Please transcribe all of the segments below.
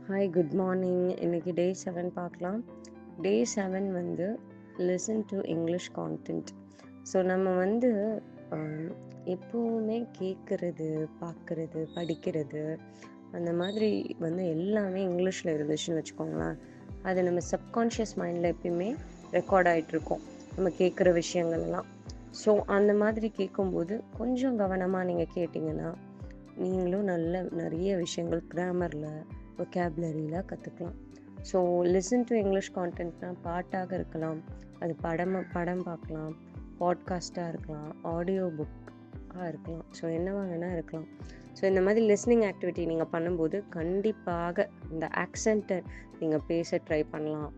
Hi, good morning. இன்னைக்கு டே 7 பார்க்கலாம். டே 7 வந்து listen to English content. So நம்ம வந்து எப்போவுமே கேட்குறது, பார்க்குறது, படிக்கிறது அந்த மாதிரி வந்து எல்லாமே இங்கிலீஷில் இருந்துச்சுன்னு வச்சுக்கோங்களேன். அது நம்ம சப்கான்ஷியஸ் மைண்டில் எப்பயுமே ரெக்கார்ட் ஆகிட்ருக்கோம், நம்ம கேட்குற விஷயங்கள்லாம். ஸோ அந்த மாதிரி கேட்கும்போது கொஞ்சம் கவனமாக நீங்கள் கேட்டிங்கன்னா நீங்களும் நிறைய விஷயங்கள் கிராமரில், வொக்காபுலரியில் கற்றுக்கலாம். ஸோ லிசன் டு இங்கிலீஷ் கான்டென்ட்னா பாட்டாக இருக்கலாம், அது படம் பார்க்கலாம், பாட்காஸ்ட்டாக இருக்கலாம், ஆடியோ புக்காக இருக்கலாம். ஸோ என்னவாக வேணால் இருக்கலாம். ஸோ இந்த மாதிரி லிஸ்னிங் ஆக்டிவிட்டி நீங்கள் பண்ணும்போது கண்டிப்பாக இந்த ஆக்சண்ட்டை நீங்கள் பேச ட்ரை பண்ணலாம்.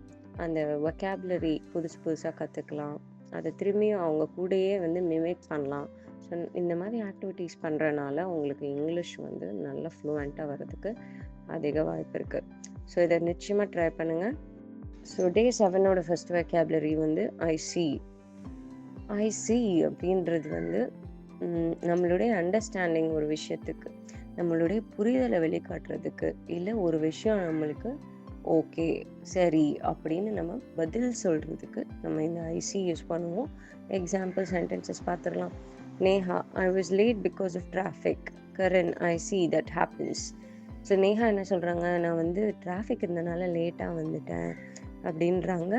அந்த வொக்காபுலரி புதுசாக கற்றுக்கலாம். அதை திரும்பியும் அவங்க கூடயே வந்து மிமிக் பண்ணலாம். ஸோ இந்த மாதிரி ஆக்டிவிட்டீஸ் பண்ணுறனால உங்களுக்கு இங்கிலீஷ் வந்து நல்லா ஃப்ளூவெண்ட்டாக வர்றதுக்கு அதிக வாய்ப்பு இருக்குது. ஸோ இதை நிச்சயமாக ட்ரை பண்ணுங்கள். ஸோ டே 7ஓட ஃபர்ஸ்ட் வொக்காபுலரி வந்து ஐ சி அப்படின்றது வந்து நம்மளுடைய அண்டர்ஸ்டாண்டிங், ஒரு விஷயத்துக்கு நம்மளுடைய புரிதலை வெளிக்காட்டுறதுக்கு, இல்லை ஒரு விஷயம் நம்மளுக்கு ஓகே சரி அப்படின்னு நம்ம பதில் சொல்கிறதுக்கு நம்ம இந்த ஐசி யூஸ் பண்ணுவோம். எக்ஸாம்பிள் சென்டென்சஸ் பார்த்துடலாம். Neha, I was late because of traffic. Karan, I see that happens. So Neha என்ன சொல்கிறாங்க, நான் வந்து டிராஃபிக் இருந்தனால லேட்டாக வந்துட்டேன் அப்படின்றாங்க.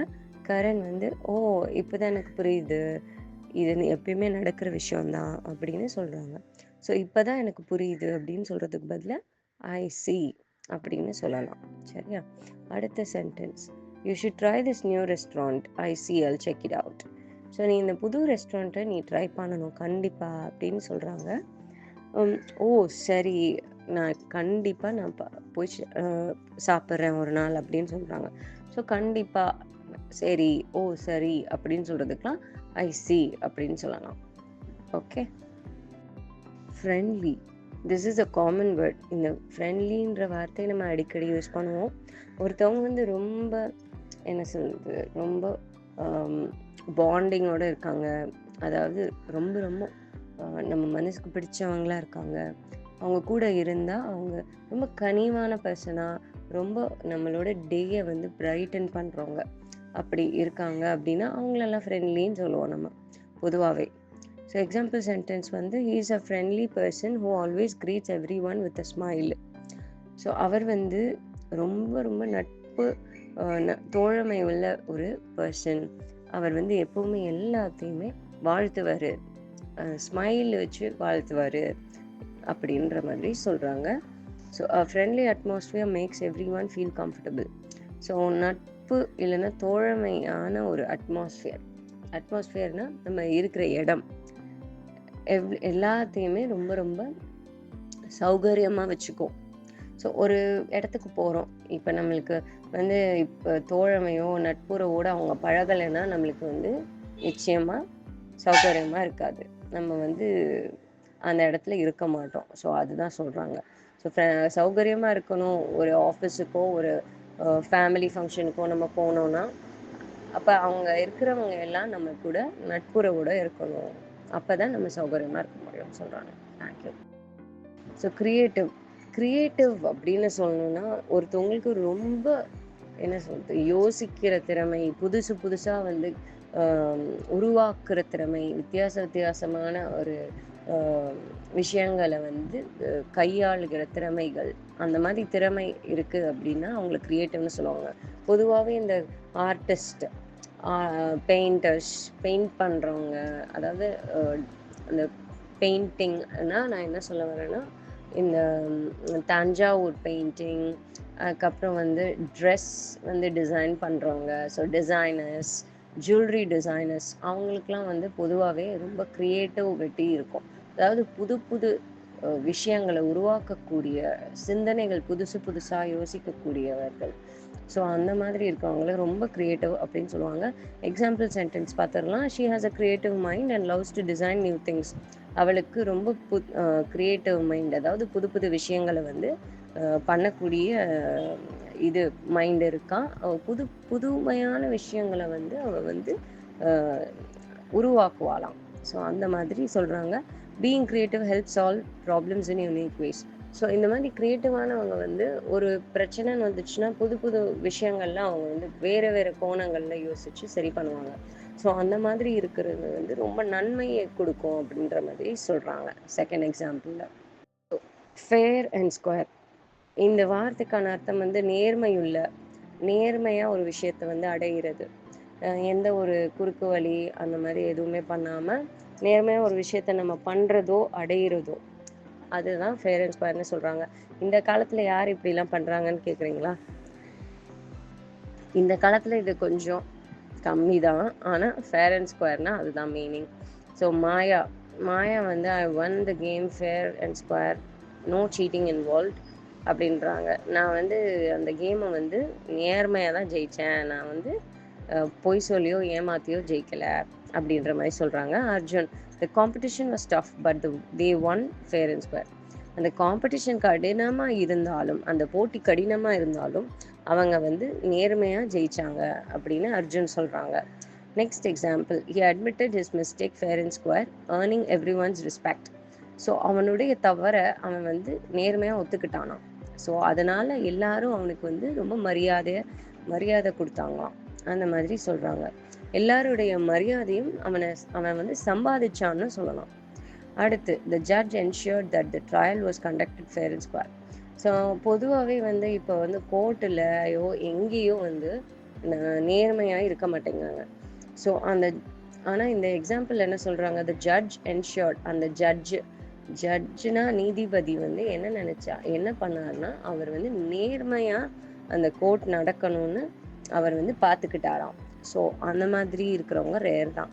கரண் வந்து ஓ இப்போ தான் எனக்கு புரியுது, இது எப்பயுமே நடக்கிற விஷயம்தான் அப்படின்னு சொல்கிறாங்க. ஸோ இப்போ தான் எனக்கு புரியுது அப்படின்னு சொல்கிறதுக்கு பதிலாக ஐ சி அப்படின்னு சொல்லலாம். சரியா? அடுத்த sentence, you should try this new restaurant, I C Jal check it out. So நீ இந்த புது ரெஸ்டாரண்ட்டை நீ ட்ரை பண்ணணும் கண்டிப்பாக அப்படின்னு சொல்கிறாங்க. ஓ சரி, நான் கண்டிப்பாக நான் போய் சாப்பிட்றேன் ஒரு நாள் அப்படின்னு சொல்கிறாங்க. ஸோ கண்டிப்பாக சரி, ஓ சரி அப்படின்னு சொல்கிறதுக்கெலாம் ஐ சி அப்படின்னு சொல்லலாம். Okay. Friendly, this is a common word. இந்த ஃப்ரெண்ட்லின்ற வார்த்தையை நம்ம அடிக்கடி யூஸ் பண்ணுவோம். ஒருத்தவங்க வந்து ரொம்ப என்ன சொல்கிறது, ரொம்ப பாண்டிங்கோடு இருக்காங்க, அதாவது ரொம்ப ரொம்ப நம்ம மனசுக்கு பிடிச்சவங்களாக இருக்காங்க, அவங்க கூட இருந்தால் அவங்க ரொம்ப கனிவான பர்சனாக, ரொம்ப நம்மளோட டேயை வந்து பிரைட்டன் பண்ணுறவங்க அப்படி இருக்காங்க அப்படின்னா அவங்களெல்லாம் ஃப்ரெண்ட்லின்னு சொல்லுவோம் நம்ம பொதுவாகவே. ஸோ எக்ஸாம்பிள் சென்டென்ஸ் வந்து, he is a friendly person who always greets everyone with a smile. So அவர் வந்து ரொம்ப ரொம்ப நட்பு தோழமை உள்ள ஒரு பர்சன். அவர் வந்து எப்போவுமே எல்லாத்தையுமே வாழ்த்துவார், ஸ்மைல் வச்சு வாழ்த்துவார் அப்படின்ற மாதிரி சொல்கிறாங்க. So a friendly atmosphere makes everyone feel comfortable. So நட்பு இல்லைன்னா தோழமையான ஒரு அட்மாஸ்ஃபியர்னால் நம்ம இருக்கிற இடம் எல்லாத்தையுமே ரொம்ப ரொம்ப சௌகரியமாக வச்சுக்கும். ஸோ ஒரு இடத்துக்கு போகிறோம், இப்போ நம்மளுக்கு வந்து இப்போ தோழமையோ நட்புறவோடு அவங்க பழகலைன்னா நம்மளுக்கு வந்து நிச்சயமாக சௌகரியமாக இருக்காது, நம்ம வந்து அந்த இடத்துல இருக்க மாட்டோம். ஸோ அதுதான் சொல்கிறாங்க. ஸோ சௌகரியமாக இருக்கணும். ஒரு ஆஃபீஸுக்கோ ஒரு ஃபேமிலி ஃபங்க்ஷனுக்கோ நம்ம போனோன்னா அப்போ அவங்க இருக்கிறவங்க எல்லாம் நம்ம கூட நட்புறவோடு இருக்கணும், அப்போ தான் நம்ம சௌகரியமாக இருக்க முடியும்னு சொல்கிறாங்க. தேங்க்யூ. ஸோ கிரியேட்டிவ் அப்படின்னு சொல்லணுன்னா ஒருத்தவங்களுக்கு ரொம்ப என்ன சொல்கிறது, யோசிக்கிற திறமை, புதுசாக வந்து உருவாக்குற திறமை, வித்தியாசமான ஒரு விஷயங்களை வந்து கையாளுகிற திறமைகள், அந்த மாதிரி திறமை இருக்குது அப்படின்னா அவங்களை க்ரியேட்டிவ்னு சொல்லுவாங்க. பொதுவாகவே இந்த ஆர்டிஸ்ட், பெயிண்டர்ஸ், பெயிண்ட் பண்ணுறவங்க, அதாவது அந்த பெயிண்டிங்னா நான் என்ன சொல்ல வரேன்னா, இந்த தஞ்சாவூர் பெயிண்டிங், அதுக்கப்புறம் வந்து ட்ரெஸ் வந்து டிசைன் பண்ணுறவங்க, ஸோ டிசைனர்ஸ், ஜுவல்லரி டிசைனர்ஸ், அவங்களுக்கெலாம் வந்து பொதுவாகவே ரொம்ப க்ரியேட்டிவிட்டி இருக்கும். அதாவது புது விஷயங்களை உருவாக்கக்கூடிய சிந்தனைகள், புதுசாக யோசிக்கக்கூடியவர்கள். ஸோ அந்த மாதிரி இருக்கவங்கள ரொம்ப க்ரியேட்டிவ் அப்படின்னு சொல்லுவாங்க. எக்ஸாம்பிள் சென்டென்ஸ் பார்த்துடலாம். She has a creative mind and loves to design new things. அவளுக்கு ரொம்ப க்ரியேட்டிவ் மைண்ட், அதாவது புது விஷயங்களை வந்து பண்ணக்கூடிய இது மைண்ட் இருக்கான். அவள் புதுமையான விஷயங்களை வந்து அவள் வந்து உருவாக்குவாளாம். ஸோ அந்த மாதிரி சொல்கிறாங்க. Being creative help solve problems in unique ways. So இந்த மாதிரி கிரியேட்டிவானவங்க வந்து ஒரு பிரச்சனைன்னு வந்துச்சுன்னா புது புது விஷயங்கள்லாம் அவங்க வந்து வேறு வேறு கோணங்களில் யோசித்து சரி பண்ணுவாங்க. ஸோ அந்த மாதிரி இருக்கிறது வந்து ரொம்ப நன்மையை கொடுக்கும் அப்படின்ற மாதிரி சொல்கிறாங்க செகண்ட் எக்ஸாம்பிளில். ஃபேர் அண்ட் ஸ்கொயர் இந்த வார்த்தைக்கான அர்த்தம் வந்து நேர்மையுள்ள, நேர்மையாக ஒரு விஷயத்தை வந்து அடைகிறது. எந்த ஒரு குறுக்கு வழி அந்த மாதிரி எதுவுமே பண்ணாமல் நேர்மையாக ஒரு விஷயத்த நம்ம பண்ணுறதோ அடையிறதோ அதுதான் ஃபேர் அண்ட் ஸ்கொயர்னு சொல்கிறாங்க. இந்த காலத்தில் யார் இப்படிலாம் பண்ணுறாங்கன்னு கேட்குறீங்களா? இந்த காலத்தில் இது கொஞ்சம் கம்மி தான். ஆனால் ஃபேர் அண்ட் ஸ்கொயர்னால் அதுதான் மீனிங். ஸோ மாயா மாயா வந்து I won the game fair and square, no cheating involved அப்படின்றாங்க. நான் வந்து அந்த கேமை வந்து நேர்மையாக தான் ஜெயித்தேன், நான் வந்து பொய் சொல்லியோ ஏமாத்தியோ ஜெயிக்கலை அப்படின்ற மாதிரி சொல்கிறாங்க. Arjun the competition was tough but they won fair and square. அந்த காம்படிஷன் கடினமாக இருந்தாலும், அந்த போட்டி கடினமாக இருந்தாலும் அவங்க வந்து நேர்மையாக ஜெயிச்சாங்க அப்படின்னு அர்ஜுன் சொல்கிறாங்க. Next example, he admitted his mistake fair and square, earning everyone's respect. So அவனுடைய தவறை அவன் வந்து நேர்மையாக ஒத்துக்கிட்டானான். ஸோ அதனால் எல்லாரும் அவனுக்கு வந்து ரொம்ப மரியாதை கொடுத்தாங்களாம். அந்த மாதிரி சொல்கிறாங்க. எல்லாருடைய மரியாதையும் அவன் வந்து சம்பாதிச்சான்னு சொல்லலாம். அடுத்து, the judge ensured that the trial was conducted fair and square. So பொதுவாகவே வந்து இப்போ வந்து கோர்ட்டுலையோ எங்கேயோ வந்து நேர்மையாக இருக்க மாட்டேங்கிறாங்க. ஸோ ஆனால் இந்த எக்ஸாம்பிள் என்ன சொல்கிறாங்க, த ஜட்ஜ் என்ஷூர்ட், அந்த ஜட்ஜுனா நீதிபதி வந்து என்ன பண்ணார்னா அவர் வந்து கேர்மையாக அந்த கோர்ட் நடக்கணும்னு அவர் வந்து பார்த்துக்கிட்டாராம். ஸோ அந்த மாதிரி இருக்கிறவங்க ரேர் தான்.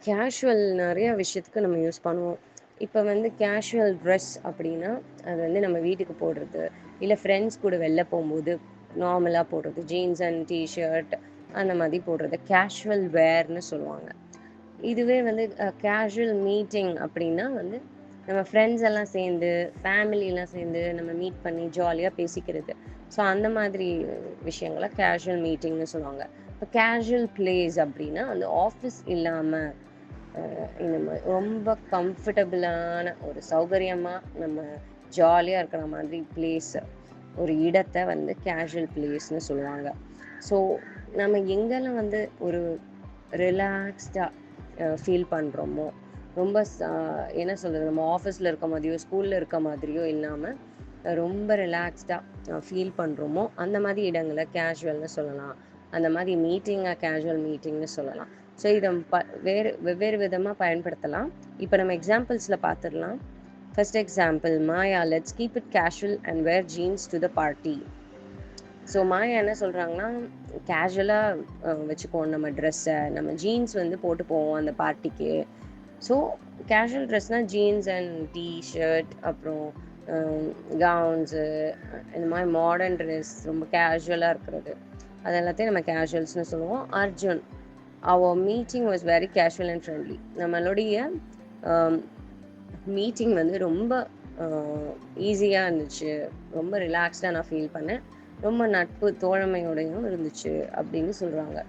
கேஷுவல் நிறையா விஷயத்துக்கு நம்ம யூஸ் பண்ணுவோம். இப்போ வந்து கேஷுவல் ட்ரெஸ் அப்படின்னா அது வந்து நம்ம வீட்டுக்கு போடுறது, இல்லை ஃப்ரெண்ட்ஸ் கூட வெளில போகும்போது நார்மலாக போடுறது, ஜீன்ஸ் அண்ட் டிஷர்ட் அந்த மாதிரி போடுறது கேஷுவல் வேர்னு சொல்லுவாங்க. இதுவே வந்து கேஷுவல் மீட்டிங் அப்படின்னா வந்து நம்ம ஃப்ரெண்ட்ஸ் எல்லாம் சேர்ந்து, ஃபேமிலியெலாம் சேர்ந்து நம்ம மீட் பண்ணி ஜாலியாக பேசிக்கிறது. ஸோ அந்த மாதிரி விஷயங்களை கேஷுவல் மீட்டிங்னு சொல்லுவாங்க. இப்போ கேஷுவல் பிளேஸ் அப்படின்னா வந்து ஆஃபீஸ் இல்லாமல் இந்த மாதிரி ரொம்ப கம்ஃபர்டபுளான ஒரு சௌகரியமாக நம்ம ஜாலியாக இருக்கிற மாதிரி பிளேஸ், ஒரு இடத்தை வந்து கேஷுவல் பிளேஸ்னு சொல்லுவாங்க. ஸோ நம்ம எங்கெல்லாம் வந்து ஒரு ரிலாக்ஸ்டாக ஃபீல் பண்ணுறோமோ, ரொம்ப என்ன சொல்கிறது, நம்ம ஆஃபீஸில் இருக்க மாதிரியோ ஸ்கூலில் இருக்க மாதிரியோ இல்லாமல் ரொம்ப ரிலாக்ஸ்டாக ஃபீல் பண்ணுறோமோ அந்த மாதிரி இடங்களை கேஷுவல்னு சொல்லலாம். அந்த மாதிரி மீட்டிங்காக கேஷுவல் மீட்டிங்னு சொல்லலாம். ஸோ இதை வெவ்வேறு விதமாக பயன்படுத்தலாம். இப்போ நம்ம எக்ஸாம்பிள்ஸில் பார்த்துடலாம். First example, Maya let's keep it casual and wear jeans to the party. So Maya என்ன சொல்கிறாங்கன்னா, கேஷுவலாக வச்சுக்குவோம் நம்ம ட்ரெஸ்ஸை, நம்ம ஜீன்ஸ் வந்து போட்டு போவோம் அந்த பார்ட்டிக்கு. ஸோ கேஷுவல் ட்ரெஸ்னால் ஜீன்ஸ் அண்ட் டிஷர்ட், அப்புறம் கவுன்ஸு, இந்த மாதிரி மாடர்ன் ட்ரெஸ் ரொம்ப கேஷுவலாக இருக்கிறது, அது எல்லாத்தையும் நம்ம கேஷுவல்ஸ்னு சொல்லுவோம். அர்ஜுன், அவர் meeting was very casual and friendly. நம்மளுடைய மீட்டிங் வந்து ரொம்ப ஈஸியாக இருந்துச்சு, ரொம்ப ரிலாக்ஸ்டாக நான் ஃபீல் பண்ணேன், ரொம்ப நட்பு தோழமையோடையும் இருந்துச்சு அப்படின்னு சொல்கிறாங்க.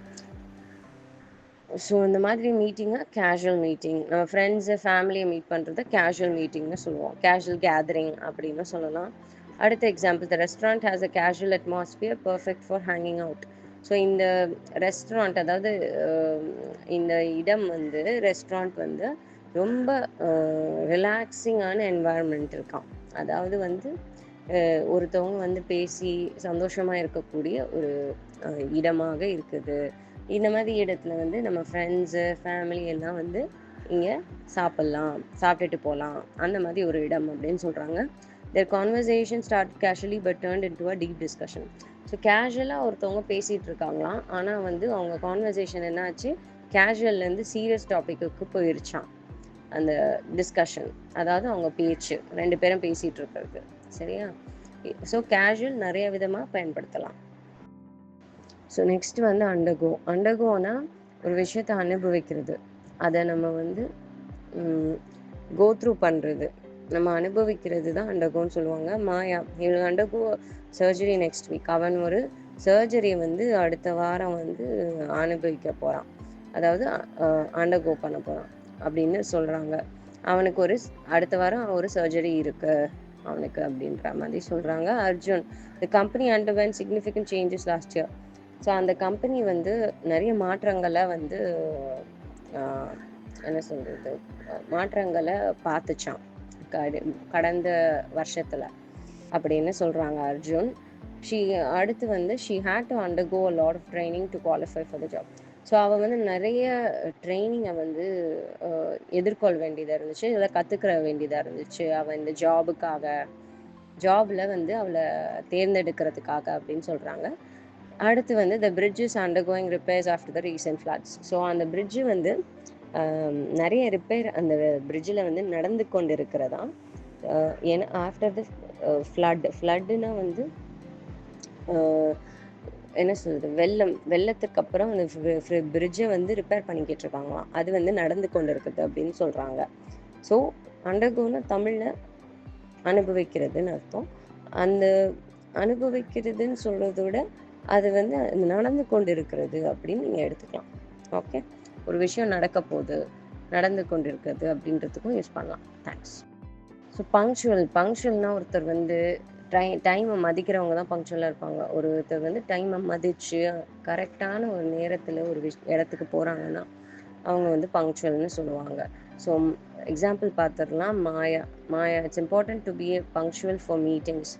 ஸோ இந்த மாதிரி மீட்டிங்கை கேஷுவல் மீட்டிங், நம்ம ஃப்ரெண்ட்ஸு ஃபேமிலியை மீட் பண்ணுறத கேஷுவல் மீட்டிங்னு சொல்லுவோம், கேஷுவல் கேதரிங் அப்படின்னு சொல்லலாம். அடுத்த example, the restaurant has a casual atmosphere perfect for hanging out. So இந்த ரெஸ்டாரண்ட், அதாவது இந்த இடம் வந்து ரெஸ்டாரண்ட் வந்து ரொம்ப ரிலாக்ஸிங்கான என்வாயர்மெண்ட் இருக்கான். அதாவது வந்து ஒருத்தவங்க வந்து பேசி சந்தோஷமாக இருக்கக்கூடிய ஒரு இடமாக இருக்குது. இந்த மாதிரி இடத்துல வந்து நம்ம ஃப்ரெண்ட்ஸு ஃபேமிலி எல்லாம் வந்து இங்கே சாப்பிட்டுட்டு போகலாம், அந்த மாதிரி ஒரு இடம் அப்படின்னு சொல்கிறாங்க. Their conversation start casually but turned into a deep discussion. So கேஷுவலாக ஒருத்தவங்க பேசிகிட்டு இருக்காங்களாம், ஆனால் வந்து அவங்க கான்வர்சேஷன் என்னாச்சு, கேஷுவல்லேருந்து சீரியஸ் டாப்பிக்கு போயிருச்சான் அந்த டிஸ்கஷன், அதாவது அவங்க பேச்சு, ரெண்டு பேரும் பேசிகிட்டு இருக்கிறது. சரியா? ஸோ கேஷுவல் நிறைய விதமாக பயன்படுத்தலாம். ஸோ நெக்ஸ்ட் வந்து அண்டர்கோனா ஒரு விஷயத்தை அனுபவிக்கிறது, அதை நம்ம வந்து கோத்ரூ பண்ணுறது, நம்ம அனுபவிக்கிறது தான் அண்டர்கோன்னு சொல்லுவாங்க. மாயா, இவங்க அண்டர்கோ சர்ஜரி நெக்ஸ்ட் வீக். அவன் ஒரு சர்ஜரி வந்து அடுத்த வாரம் வந்து அனுபவிக்க போகிறான், அதாவது அண்டர்கோ பண்ண போகிறான் அப்படின்னு சொல்கிறாங்க. அவனுக்கு அடுத்த வாரம் ஒரு சர்ஜரி இருக்கு அவனுக்கு அப்படின்ற மாதிரி சொல்கிறாங்க. Arjun, the company underwent significant changes last year. So அந்த கம்பெனி வந்து நிறைய மாற்றங்களை வந்து என்ன சொல்கிறது, மாற்றங்களை பார்த்துச்சான் கடந்த வருஷத்தில் அப்படின்னு சொல்கிறாங்க அர்ஜுன். அடுத்து வந்து she had to undergo a lot of training to qualify for the job. So அவள் வந்து நிறைய ட்ரைனிங்கை வந்து எதிர்கொள்ள வேண்டியதாக இருந்துச்சு, இதில் கற்றுக்கிற வேண்டியதாக இருந்துச்சு. அவள் இந்த ஜாபில் வந்து அவளை தேர்ந்தெடுக்கிறதுக்காக அப்படின்னு சொல்கிறாங்க. அடுத்து வந்து the bridge is undergoing repairs after the recent floods. So அந்த பிரிட்ஜு வந்து நிறைய ரிப்பேர் அந்த பிரிட்ஜில் வந்து நடந்து கொண்டு இருக்கிறதா. ஏன்னா ஆஃப்டர் த ஃப்ளட்டுனா வந்து என்ன சொல்கிறது, வெள்ளத்துக்கு அப்புறம் அந்த பிரிட்ஜை வந்து ரிப்பேர் பண்ணிக்கிட்டு இருக்காங்களாம். அது வந்து நடந்து கொண்டு இருக்குது அப்படின்னு சொல்கிறாங்க. ஸோ அண்டர்கோன்னு தமிழில் அனுபவிக்கிறதுன்னு அர்த்தம். அந்த அனுபவிக்கிறதுன்னு சொல்கிறத விட அது வந்து நடந்து கொண்டு இருக்கிறது அப்படின்னு நீங்கள் எடுத்துக்கலாம். ஓகே, ஒரு விஷயம் நடந்து கொண்டு இருக்கிறது அப்படின்றதுக்கும் யூஸ் பண்ணலாம். தேங்க்ஸ். ஸோ பங்க்சுவல்னால் ஒருத்தர் வந்து டைமை மதிக்கிறவங்க தான் பங்க்சுவலாக இருப்பாங்க. ஒருத்தர் வந்து டைமை மதித்து கரெக்டான ஒரு நேரத்தில் ஒரு இடத்துக்கு போகிறாங்கன்னா அவங்க வந்து பங்க்சுவல்னு சொல்லுவாங்க. ஸோ எக்ஸாம்பிள் பார்த்துடலாம். Maya it's important to be punctual for meetings.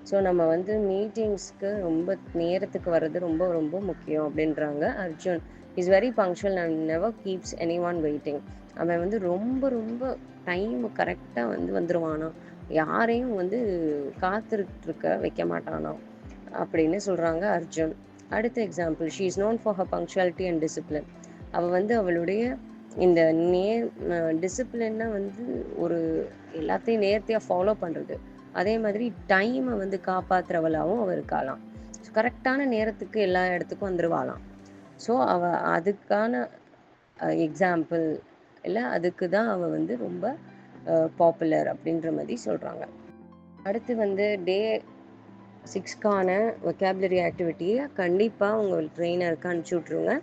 So நம்ம வந்து மீட்டிங்ஸ்க்கு ரொம்ப நேரத்துக்கு வர்றது ரொம்ப ரொம்ப முக்கியம் அப்படின்றாங்க. Arjun is very punctual and never keeps any one waiting. அவன் வந்து ரொம்ப ரொம்ப டைம் கரெக்டாக வந்துடுவானா, யாரையும் வந்து காத்துருக்க வைக்க மாட்டானா அப்படின்னு சொல்கிறாங்க அர்ஜுன். அடுத்த example, she is known for her punctuality and discipline. அவள் வந்து அவளுடைய இந்த டிசிப்ளின்னா வந்து ஒரு எல்லாத்தையும் நேர்த்தியாக ஃபாலோ பண்ணுறது, அதே மாதிரி டைமை வந்து காப்பாற்றுறவளாகவும் அவள் இருக்காளாம். கரெக்டான நேரத்துக்கு எல்லா இடத்துக்கும் வந்துடுவாளாம். ஸோ அவள் அதுக்கான எக்ஸாம்பிள் இல்லை, அதுக்கு தான் அவள் வந்து ரொம்ப பாப்புலர் அப்படின்ற மாதிரி சொல்கிறாங்க. அடுத்து வந்து டே 6க்கான வொக்காபுலரி ஆக்டிவிட்டியை கண்டிப்பாக உங்கள் ட்ரெயினருக்கு அனுப்பிச்சி விட்ருங்க.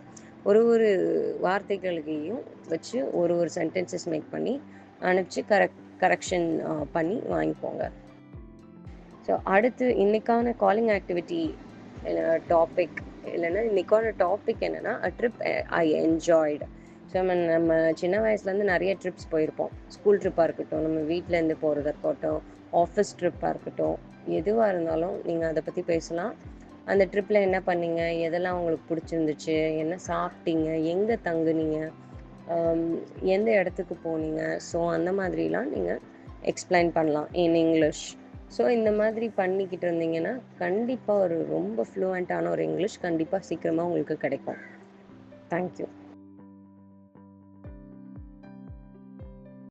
ஒரு வார்த்தைகளையும் வச்சு ஒரு சென்டென்சஸ் மேக் பண்ணி அனுப்பிச்சு கரெக்ஷன் பண்ணி வாங்கிக்கோங்க. ஸோ அடுத்து இன்றைக்கான காலிங் ஆக்டிவிட்டி டாபிக் இல்லைன்னா இன்றைக்கான டாபிக் என்னென்னா அ ட்ரிப் ஐ என்ஜாய்டு. ஸோ நம்ம சின்ன வயசுலேருந்து நிறைய ட்ரிப்ஸ் போயிருப்போம். ஸ்கூல் ட்ரிப்பாக இருக்கட்டும், நம்ம வீட்டிலேருந்து போகிறதா இருக்கட்டும், ஆஃபீஸ் ட்ரிப்பாக இருக்கட்டும், எதுவாக இருந்தாலும் நீங்கள் அதை பற்றி பேசலாம். அந்த ட்ரிப்பில் என்ன பண்ணீங்க, எதெல்லாம் உங்களுக்கு பிடிச்சிருந்துச்சு, என்ன சாப்பிட்டீங்க, எங்கே தங்குனீங்க, எந்த இடத்துக்கு போனீங்க, ஸோ அந்த மாதிரிலாம் நீங்கள் எக்ஸ்பிளைன் பண்ணலாம் இன் இங்கிலீஷ். ஸோ இந்த மாதிரி பண்ணிக்கிட்டு இருந்தீங்கன்னா கண்டிப்பாக ரொம்ப ஃப்ளூவெண்ட்டான ஒரு இங்கிலீஷ் கண்டிப்பாக சீக்கிரமாக உங்களுக்கு கிடைக்கும். தேங்க்யூ.